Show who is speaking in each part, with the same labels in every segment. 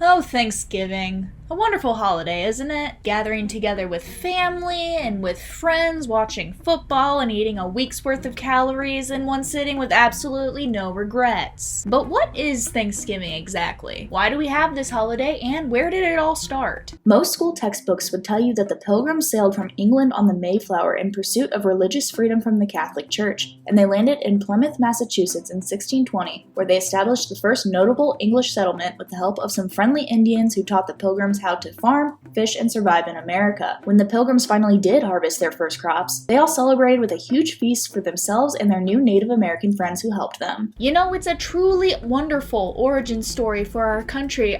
Speaker 1: Oh, Thanksgiving. A wonderful holiday, isn't it? Gathering together with family and with friends, watching football and eating a week's worth of calories in one sitting with absolutely no regrets. But what is Thanksgiving exactly? Why do we have this holiday, and where did it all start?
Speaker 2: Most school textbooks would tell you that the Pilgrims sailed from England on the Mayflower in pursuit of religious freedom from the Catholic Church, and they landed in Plymouth, Massachusetts in 1620, where they established the first notable English settlement with the help of some friendly Indians who taught the Pilgrims how to farm, fish, and survive in America. When the Pilgrims finally did harvest their first crops, they all celebrated with a huge feast for themselves and their new Native American friends who helped them.
Speaker 1: You know, it's a truly wonderful origin story for our country.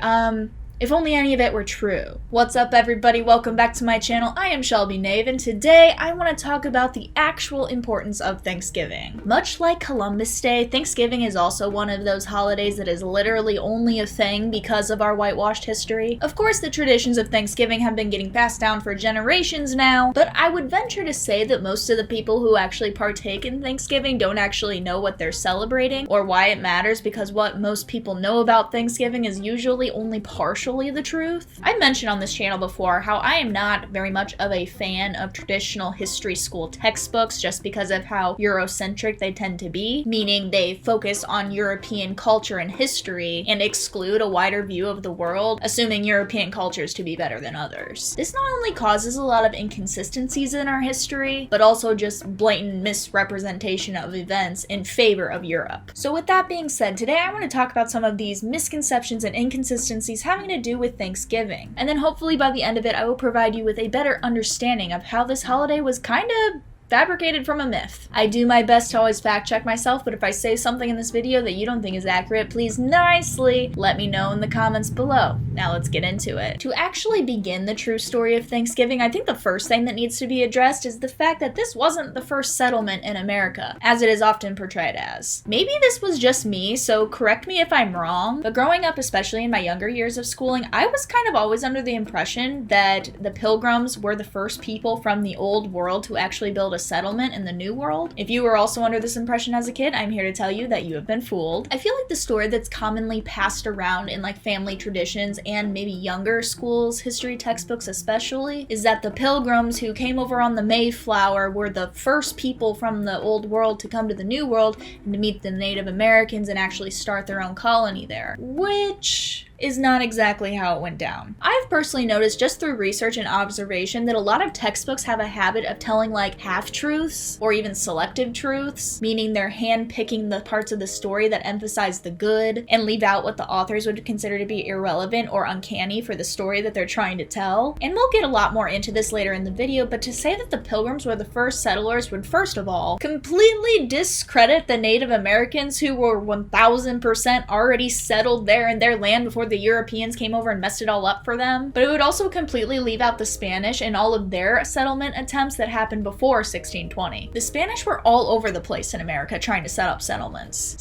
Speaker 1: If only any of it were true. What's up, everybody? Welcome back to my channel. I am Shelby Nave, and today I want to talk about the actual importance of Thanksgiving. Much like Columbus Day, Thanksgiving is also one of those holidays that is literally only a thing because of our whitewashed history. Of course, the traditions of Thanksgiving have been getting passed down for generations now, but I would venture to say that most of the people who actually partake in Thanksgiving don't actually know what they're celebrating or why it matters, because what most people know about Thanksgiving is usually only partial the truth. I've mentioned on this channel before how I am not very much of a fan of traditional history school textbooks just because of how Eurocentric they tend to be, meaning they focus on European culture and history and exclude a wider view of the world, assuming European cultures to be better than others. This not only causes a lot of inconsistencies in our history, but also just blatant misrepresentation of events in favor of Europe. So with that being said, today I want to talk about some of these misconceptions and inconsistencies having to do with Thanksgiving. And then hopefully by the end of it, I will provide you with a better understanding of how this holiday was kind of fabricated from a myth. I do my best to always fact check myself, but if I say something in this video that you don't think is accurate, please nicely let me know in the comments below. Now let's get into it. To actually begin the true story of Thanksgiving, I think the first thing that needs to be addressed is the fact that this wasn't the first settlement in America, as it is often portrayed as. Maybe this was just me, so correct me if I'm wrong, but growing up, especially in my younger years of schooling, I was kind of always under the impression that the Pilgrims were the first people from the old world to actually build a settlement in the new world. If you were also under this impression as a kid, I'm here to tell you that you have been fooled. I feel like the story that's commonly passed around in like family traditions and maybe younger schools, history textbooks especially, is that the Pilgrims who came over on the Mayflower were the first people from the old world to come to the new world and to meet the Native Americans and actually start their own colony there, which is not exactly how it went down. I've personally noticed just through research and observation that a lot of textbooks have a habit of telling like half-truths or even selective truths, meaning they're hand-picking the parts of the story that emphasize the good and leave out what the authors would consider to be irrelevant or uncanny for the story that they're trying to tell. And we'll get a lot more into this later in the video, but to say that the Pilgrims were the first settlers would first of all completely discredit the Native Americans who were 1000% already settled there in their land before the Europeans came over and messed it all up for them, but it would also completely leave out the Spanish and all of their settlement attempts that happened before 1620. The Spanish were all over the place in America trying to set up settlements.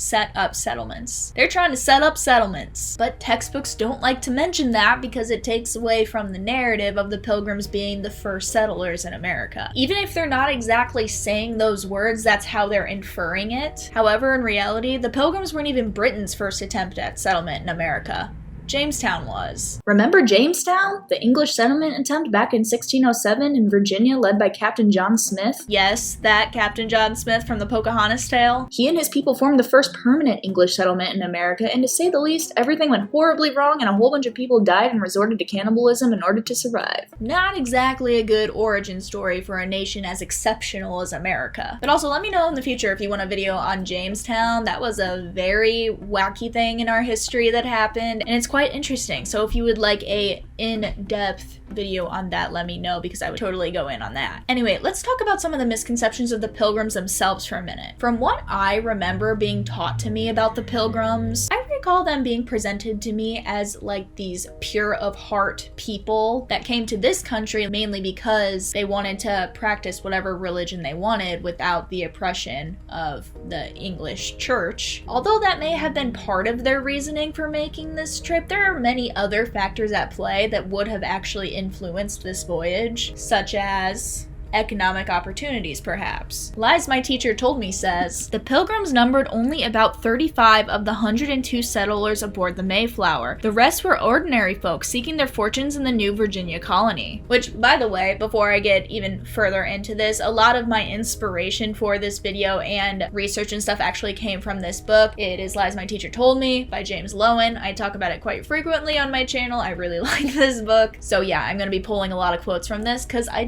Speaker 1: They're trying to set up settlements. But textbooks don't like to mention that because it takes away from the narrative of the Pilgrims being the first settlers in America. Even if they're not exactly saying those words, that's how they're inferring it. However, in reality, the Pilgrims weren't even Britain's first attempt at settlement in America. Jamestown was.
Speaker 2: Remember Jamestown? The English settlement attempt back in 1607 in Virginia led by Captain John Smith?
Speaker 1: Yes, that Captain John Smith from the Pocahontas tale.
Speaker 2: He and his people formed the first permanent English settlement in America, and to say the least, everything went horribly wrong and a whole bunch of people died and resorted to cannibalism in order to survive.
Speaker 1: Not exactly a good origin story for a nation as exceptional as America. But also let me know in the future if you want a video on Jamestown. That was a very wacky thing in our history that happened, and it's quite interesting. So if you would like a in-depth video on that, let me know because I would totally go in on that. Anyway, let's talk about some of the misconceptions of the Pilgrims themselves for a minute. From what I remember being taught to me about the Pilgrims, I recall them being presented to me as like these pure of heart people that came to this country mainly because they wanted to practice whatever religion they wanted without the oppression of the English church. Although that may have been part of their reasoning for making this trip, there are many other factors at play that would have actually influenced this voyage, such as economic opportunities, perhaps. Lies My Teacher Told Me says, the Pilgrims numbered only about 35 of the 102 settlers aboard the Mayflower. The rest were ordinary folks seeking their fortunes in the new Virginia colony. Which, by the way, before I get even further into this, a lot of my inspiration for this video and research and stuff actually came from this book. It is Lies My Teacher Told Me by James Lowen. I talk about it quite frequently on my channel. I really like this book. So yeah, I'm gonna be pulling a lot of quotes from this because I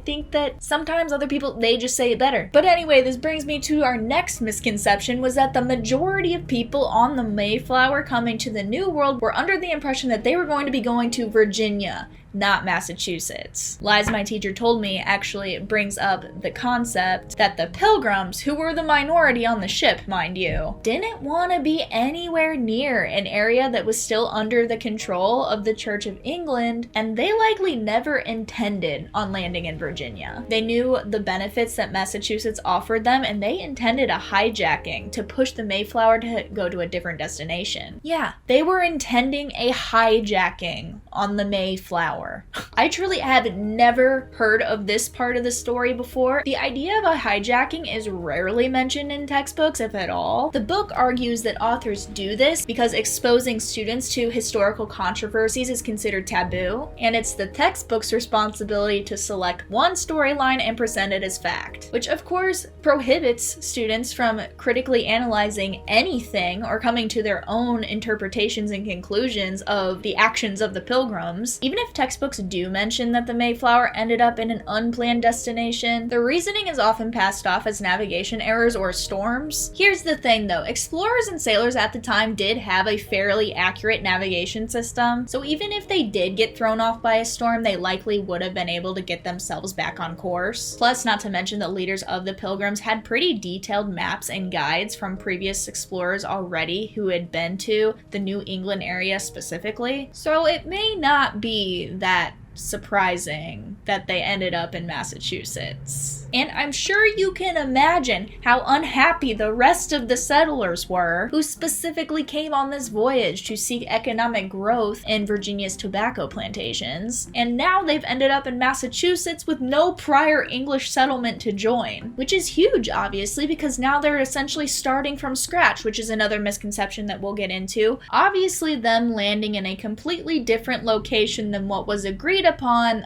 Speaker 1: think that sometimes other people, they just say it better. But anyway, this brings me to our next misconception, was that the majority of people on the Mayflower coming to the New World were under the impression that they were going to be going to Virginia, not Massachusetts. Lies My Teacher Told Me actually brings up the concept that the Pilgrims, who were the minority on the ship, mind you, didn't want to be anywhere near an area that was still under the control of the Church of England, and they likely never intended on landing in Virginia. They knew the benefits that Massachusetts offered them, and they intended a hijacking to push the Mayflower to go to a different destination. Yeah, they were intending a hijacking on the Mayflower. I truly have never heard of this part of the story before. The idea of a hijacking is rarely mentioned in textbooks, if at all. The book argues that authors do this because exposing students to historical controversies is considered taboo, and it's the textbook's responsibility to select one storyline and present it as fact, which of course prohibits students from critically analyzing anything or coming to their own interpretations and conclusions of the actions of the Pilgrims. Even if textbooks do mention that the Mayflower ended up in an unplanned destination, the reasoning is often passed off as navigation errors or storms. Here's the thing though, explorers and sailors at the time did have a fairly accurate navigation system, so even if they did get thrown off by a storm, they likely would have been able to get themselves back on course. Plus, not to mention the leaders of the Pilgrims had pretty detailed maps and guides from previous explorers already who had been to the New England area specifically, so it may not be that surprising that they ended up in Massachusetts. And I'm sure you can imagine how unhappy the rest of the settlers were, who specifically came on this voyage to seek economic growth in Virginia's tobacco plantations. And now they've ended up in Massachusetts with no prior English settlement to join, which is huge, obviously, because now they're essentially starting from scratch, which is another misconception that we'll get into. Obviously, them landing in a completely different location than what was agreed upon,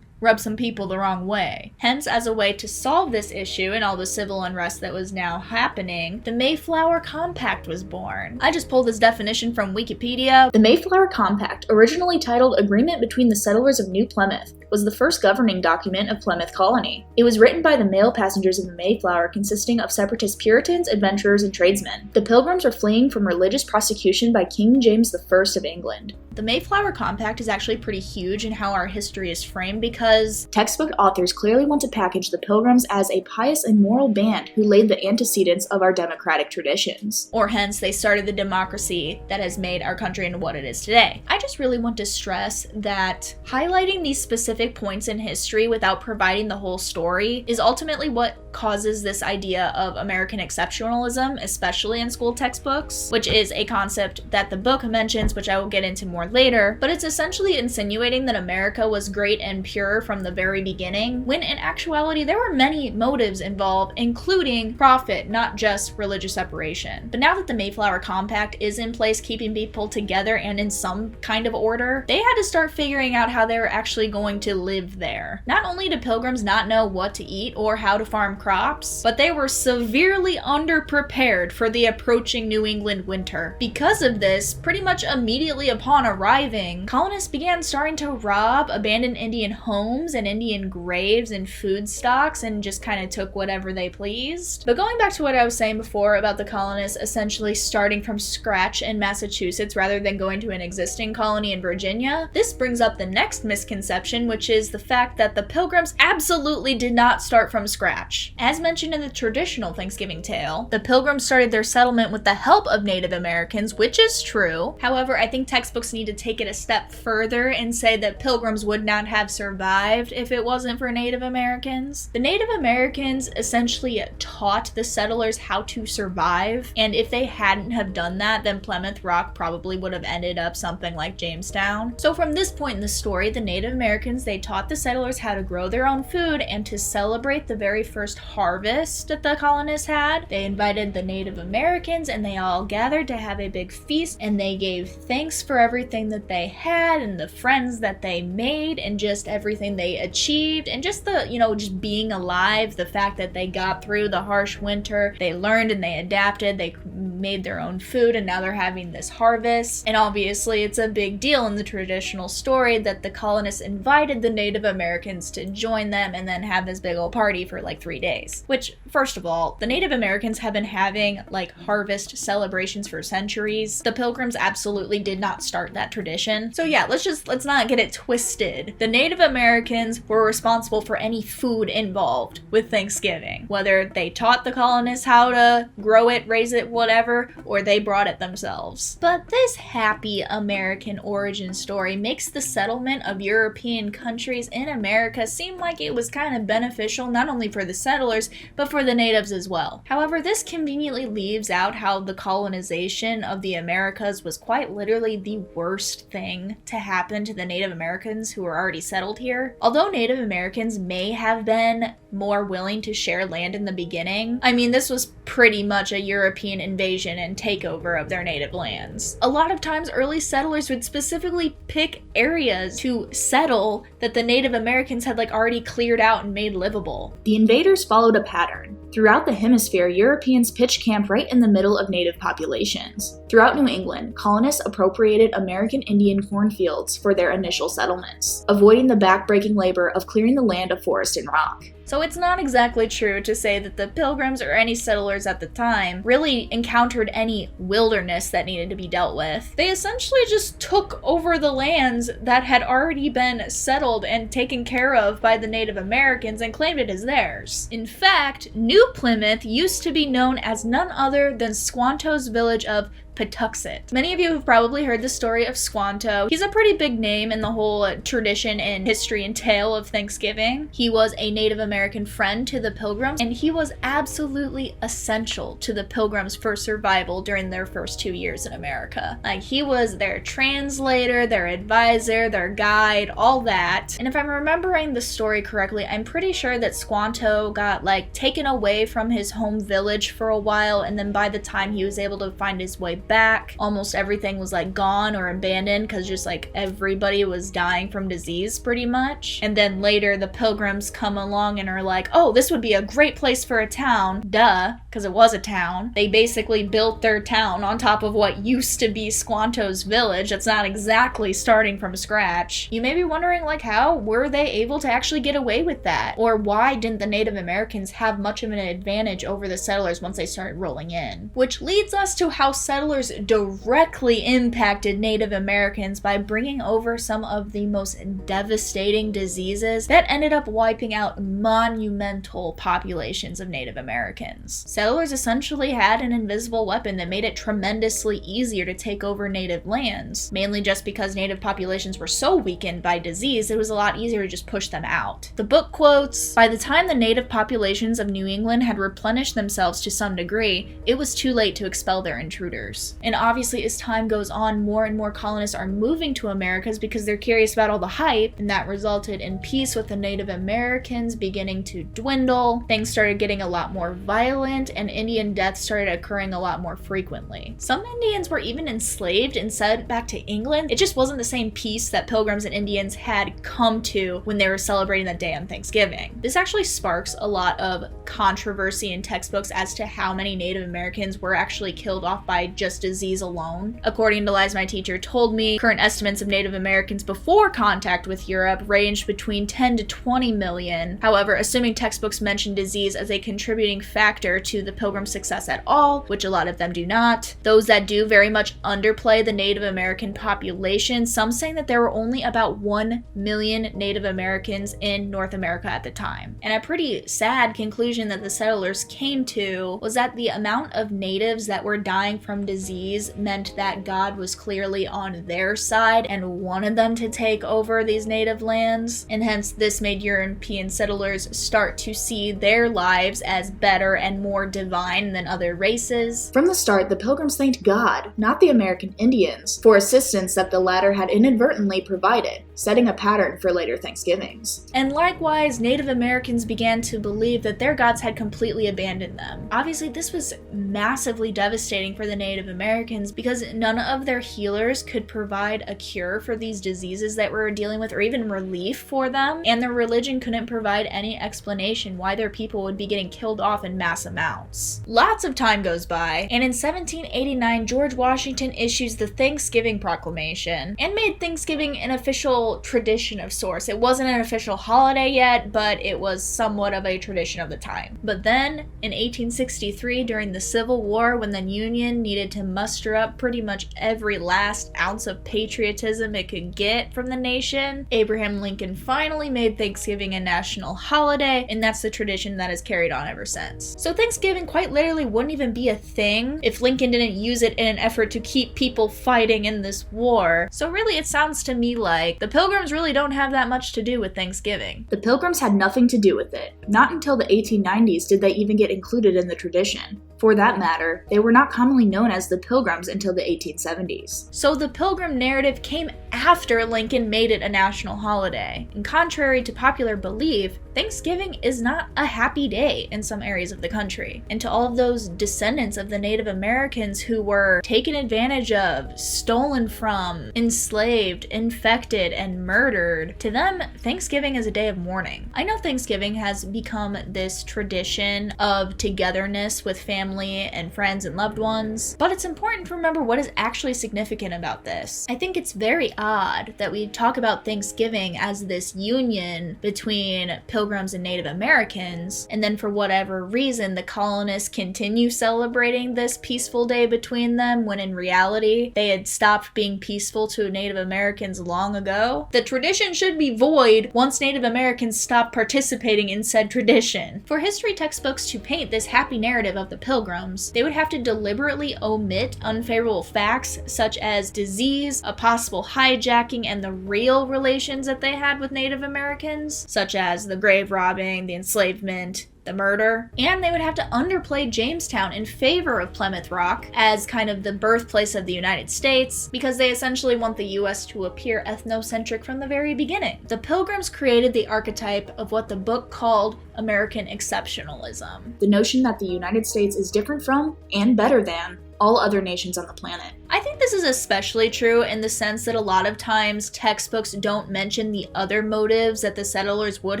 Speaker 1: rub some people the wrong way. Hence, as a way to solve this issue and all the civil unrest that was now happening, the Mayflower Compact was born. I just pulled this definition from Wikipedia.
Speaker 2: The Mayflower Compact, originally titled Agreement Between the Settlers of New Plymouth, was the first governing document of Plymouth Colony. It was written by the male passengers of the Mayflower, consisting of separatist Puritans, adventurers, and tradesmen. The Pilgrims were fleeing from religious prosecution by King James I of England.
Speaker 1: The Mayflower Compact is actually pretty huge in how our history is framed because
Speaker 2: textbook authors clearly want to package the Pilgrims as a pious and moral band who laid the antecedents of our democratic traditions.
Speaker 1: Or hence, they started the democracy that has made our country into what it is today. I just really want to stress that highlighting these specific points in history without providing the whole story is ultimately what causes this idea of American exceptionalism, especially in school textbooks, which is a concept that the book mentions, which I will get into more later, but it's essentially insinuating that America was great and pure from the very beginning, when in actuality there were many motives involved, including profit, not just religious separation. But now that the Mayflower Compact is in place, keeping people together and in some kind of order, they had to start figuring out how they were actually going to live there. Not only did Pilgrims not know what to eat or how to farm crops, but they were severely underprepared for the approaching New England winter. Because of this, pretty much immediately upon arriving, colonists began starting to rob abandoned Indian homes and Indian graves and food stocks and just kind of took whatever they pleased. But going back to what I was saying before about the colonists essentially starting from scratch in Massachusetts rather than going to an existing colony in Virginia, this brings up the next misconception, which is the fact that the Pilgrims absolutely did not start from scratch. much. As mentioned in the traditional Thanksgiving tale, the Pilgrims started their settlement with the help of Native Americans, which is true. However, I think textbooks need to take it a step further and say that Pilgrims would not have survived if it wasn't for Native Americans. The Native Americans essentially taught the settlers how to survive, and if they hadn't have done that, then Plymouth Rock probably would have ended up something like Jamestown. So from this point in the story, the Native Americans, they taught the settlers how to grow their own food, and to celebrate the very first harvest that the colonists had, they invited the Native Americans and they all gathered to have a big feast, and they gave thanks for everything that they had and the friends that they made and just everything they achieved, and just the, just being alive, the fact that they got through the harsh winter, they learned and they adapted, they made their own food, and now they're having this harvest. And obviously it's a big deal in the traditional story that the colonists invited the Native Americans to join them and then have this big old party for like 3 days. Which, first of all, the Native Americans have been having like harvest celebrations for centuries. The Pilgrims absolutely did not start that tradition. So yeah, let's not get it twisted. The Native Americans were responsible for any food involved with Thanksgiving, whether they taught the colonists how to grow it, raise it, whatever, or they brought it themselves. But this happy American origin story makes the settlement of European countries in America seem like it was kind of beneficial not only for the settlers, but for the natives as well. However, this conveniently leaves out how the colonization of the Americas was quite literally the worst thing to happen to the Native Americans who were already settled here. Although Native Americans may have been more willing to share land in the beginning, I mean, this was pretty much a European invasion and takeover of their native lands. A lot of times early settlers would specifically pick areas to settle that the Native Americans had like already cleared out and made livable.
Speaker 2: The invaders followed a pattern. Throughout the hemisphere, Europeans pitched camp right in the middle of native populations. Throughout New England, colonists appropriated American Indian cornfields for their initial settlements, avoiding the backbreaking labor of clearing the land of forest and rock.
Speaker 1: So it's not exactly true to say that the Pilgrims or any settlers at the time really encountered any wilderness that needed to be dealt with. They essentially just took over the lands that had already been settled and taken care of by the Native Americans and claimed it as theirs. In fact, New Plymouth used to be known as none other than Squanto's village of Patuxet. Many of you have probably heard the story of Squanto. He's a pretty big name in the whole tradition and history and tale of Thanksgiving. He was a Native American friend to the Pilgrims, and he was absolutely essential to the Pilgrims for survival during their first 2 years in America. Like, he was their translator, their advisor, their guide, all that. And if I'm remembering the story correctly, I'm pretty sure that Squanto got like taken away from his home village for a while, and then by the time he was able to find his way back, almost everything was like gone or abandoned because just like everybody was dying from disease pretty much. And then later the Pilgrims come along and are like, oh, this would be a great place for a town. Duh, because it was a town. They basically built their town on top of what used to be Squanto's village. It's not exactly starting from scratch. You may be wondering, like, how were they able to actually get away with that? Or why didn't the Native Americans have much of an advantage over the settlers once they started rolling in? Which leads us to how settlers directly impacted Native Americans by bringing over some of the most devastating diseases that ended up wiping out monumental populations of Native Americans. Settlers essentially had an invisible weapon that made it tremendously easier to take over native lands, mainly just because native populations were so weakened by disease, it was a lot easier to just push them out. The book quotes, "By the time the native populations of New England had replenished themselves to some degree, it was too late to expel their intruders." And obviously, as time goes on, more and more colonists are moving to Americas because they're curious about all the hype, and that resulted in peace with the Native Americans beginning to dwindle. Things started getting a lot more violent, and Indian deaths started occurring a lot more frequently. Some Indians were even enslaved and sent back to England. It just wasn't the same peace that Pilgrims and Indians had come to when they were celebrating that day on Thanksgiving. This actually sparks a lot of controversy in textbooks as to how many Native Americans were actually killed off by just just disease alone. According to lies my teacher told me, current estimates of Native Americans before contact with Europe ranged between 10 to 20 million. However, assuming textbooks mention disease as a contributing factor to the Pilgrims' success at all, which a lot of them do not, those that do very much underplay the Native American population, some saying that there were only about 1 million Native Americans in North America at the time. And a pretty sad conclusion that the settlers came to was that the amount of natives that were dying from disease meant that God was clearly on their side and wanted them to take over these native lands, and hence this made European settlers start to see their lives as better and more divine than other races.
Speaker 2: From the start, the Pilgrims thanked God, not the American Indians, for assistance that the latter had inadvertently provided, setting a pattern for later Thanksgivings.
Speaker 1: And likewise, Native Americans began to believe that their gods had completely abandoned them. Obviously, this was massively devastating for the Native Americans because none of their healers could provide a cure for these diseases that we're dealing with or even relief for them, and their religion couldn't provide any explanation why their people would be getting killed off in mass amounts. Lots of time goes by, and in 1789, George Washington issues the Thanksgiving Proclamation and made Thanksgiving an official tradition of sorts. It wasn't an official holiday yet, but it was somewhat of a tradition of the time. But then, in 1863, during the Civil War, when the Union needed to muster up pretty much every last ounce of patriotism it could get from the nation, Abraham Lincoln finally made Thanksgiving a national holiday, and that's the tradition that has carried on ever since. So Thanksgiving quite literally wouldn't even be a thing if Lincoln didn't use it in an effort to keep people fighting in this war. So really it sounds to me like the Pilgrims really don't have that much to do with Thanksgiving.
Speaker 2: The Pilgrims had nothing to do with it. Not until the 1890s did they even get included in the tradition. For that matter, they were not commonly known as the Pilgrims until the 1870s.
Speaker 1: So the Pilgrim narrative came after Lincoln made it a national holiday. And contrary to popular belief, Thanksgiving is not a happy day in some areas of the country. And to all of those descendants of the Native Americans who were taken advantage of, stolen from, enslaved, infected, and murdered, to them, Thanksgiving is a day of mourning. I know Thanksgiving has become this tradition of togetherness with family and friends and loved ones, but it's important to remember what is actually significant about this. I think it's very odd that we talk about Thanksgiving as this union between Pilgrims and Native Americans, and then for whatever reason the colonists continue celebrating this peaceful day between them when in reality they had stopped being peaceful to Native Americans long ago. The tradition should be void once Native Americans stop participating in said tradition. For history textbooks to paint this happy narrative of the Pilgrims, they would have to deliberately omit unfavorable facts such as disease, a possible hijacking, and the real relations that they had with Native Americans, such as the grave robbing, the enslavement, the murder, and they would have to underplay Jamestown in favor of Plymouth Rock as kind of the birthplace of the United States because they essentially want the US to appear ethnocentric from the very beginning. The Pilgrims created the archetype of what the book called American exceptionalism.
Speaker 2: The notion that the United States is different from, and better than, all other nations on the planet.
Speaker 1: I think this is especially true in the sense that a lot of times textbooks don't mention the other motives that the settlers would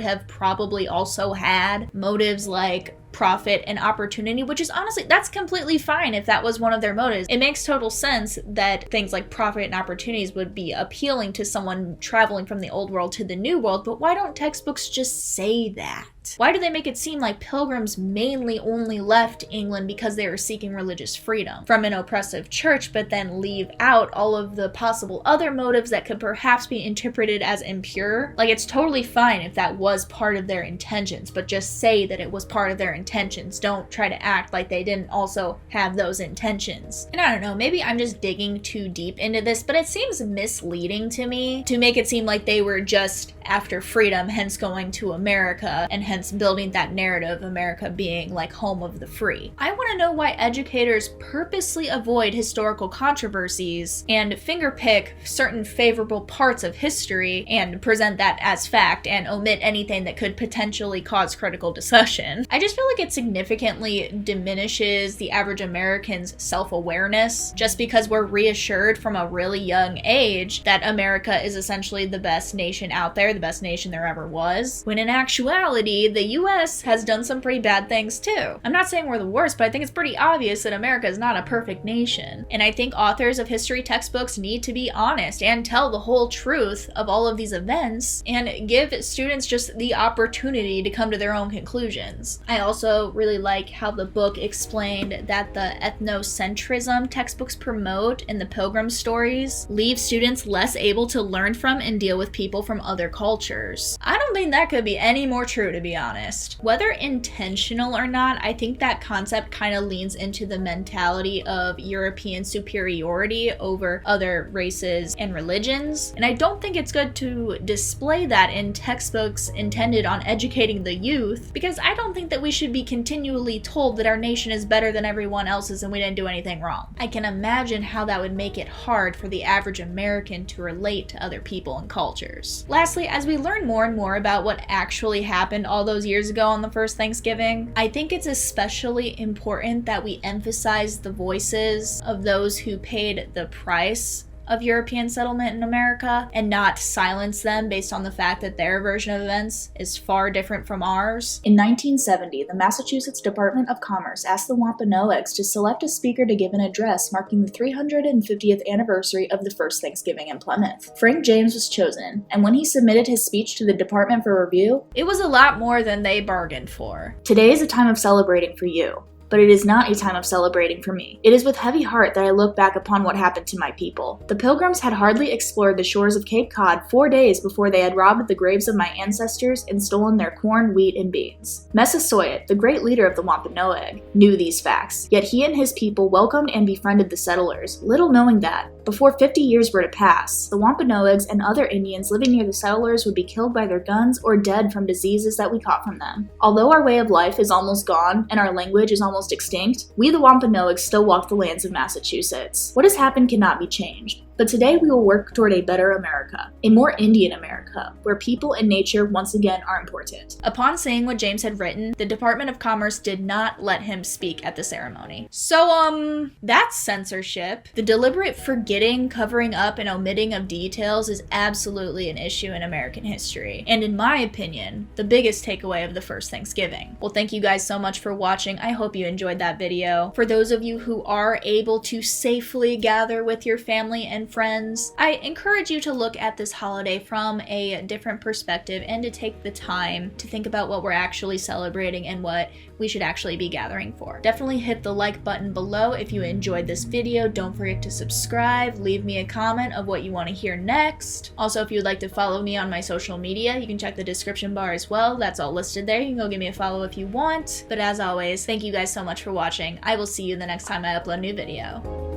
Speaker 1: have probably also had. Motives like profit and opportunity, which is honestly, that's completely fine if that was one of their motives. It makes total sense that things like profit and opportunities would be appealing to someone traveling from the old world to the new world, but why don't textbooks just say that? Why do they make it seem like Pilgrims mainly only left England because they were seeking religious freedom from an oppressive church, but then leave out all of the possible other motives that could perhaps be interpreted as impure? Like, it's totally fine if that was part of their intentions, but just say that it was part of their intentions. Don't try to act like they didn't also have those intentions. And I don't know, maybe I'm just digging too deep into this, but it seems misleading to me to make it seem like they were just after freedom, hence going to America, and hence building that narrative, America being like home of the free. I want to know why educators purposely avoid historical controversies and fingerpick certain favorable parts of history and present that as fact and omit anything that could potentially cause critical discussion. I just feel like it significantly diminishes the average American's self-awareness just because we're reassured from a really young age that America is essentially the best nation out there, the best nation there ever was, when in actuality see the US has done some pretty bad things too. I'm not saying we're the worst, but I think it's pretty obvious that America is not a perfect nation. And I think authors of history textbooks need to be honest and tell the whole truth of all of these events and give students just the opportunity to come to their own conclusions. I also really like how the book explained that the ethnocentrism textbooks promote in the Pilgrim stories leave students less able to learn from and deal with people from other cultures. I don't think that could be any more true, to be honest. Whether intentional or not, I think that concept kind of leans into the mentality of European superiority over other races and religions, and I don't think it's good to display that in textbooks intended on educating the youth, because I don't think that we should be continually told that our nation is better than everyone else's and we didn't do anything wrong. I can imagine how that would make it hard for the average American to relate to other people and cultures. Lastly, as we learn more and more about what actually happened all those years ago on the first Thanksgiving, I think it's especially important that we emphasize the voices of those who paid the price of European settlement in America and not silence them based on the fact that their version of events is far different from ours.
Speaker 2: In 1970, the Massachusetts Department of Commerce asked the Wampanoags to select a speaker to give an address marking the 350th anniversary of the first Thanksgiving in Plymouth. Frank James was chosen, and when he submitted his speech to the department for review,
Speaker 1: it was a lot more than they bargained for.
Speaker 2: "Today is a time of celebrating for you. But it is not a time of celebrating for me. It is with heavy heart that I look back upon what happened to my people. The Pilgrims had hardly explored the shores of Cape Cod 4 days before they had robbed the graves of my ancestors and stolen their corn, wheat, and beans. Massasoit, the great leader of the Wampanoag, knew these facts, yet he and his people welcomed and befriended the settlers, little knowing that, before 50 years were to pass, the Wampanoags and other Indians living near the settlers would be killed by their guns or dead from diseases that we caught from them. Although our way of life is almost gone and our language is almost extinct, we the Wampanoags still walk the lands of Massachusetts. What has happened cannot be changed. But today we will work toward a better America, a more Indian America, where people and nature once again are important."
Speaker 1: Upon seeing what James had written, the Department of Commerce did not let him speak at the ceremony. So, that's censorship. The deliberate forgetting, covering up, and omitting of details is absolutely an issue in American history, and in my opinion, the biggest takeaway of the first Thanksgiving. Well, thank you guys so much for watching. I hope you enjoyed that video. For those of you who are able to safely gather with your family and friends, I encourage you to look at this holiday from a different perspective and to take the time to think about what we're actually celebrating and what we should actually be gathering for. Definitely hit the like button below if you enjoyed this video. Don't forget to subscribe, leave me a comment of what you want to hear next. Also, if you would like to follow me on my social media, you can check the description bar as well. That's all listed there. You can go give me a follow if you want. But as always, thank you guys so much for watching. I will see you the next time I upload a new video.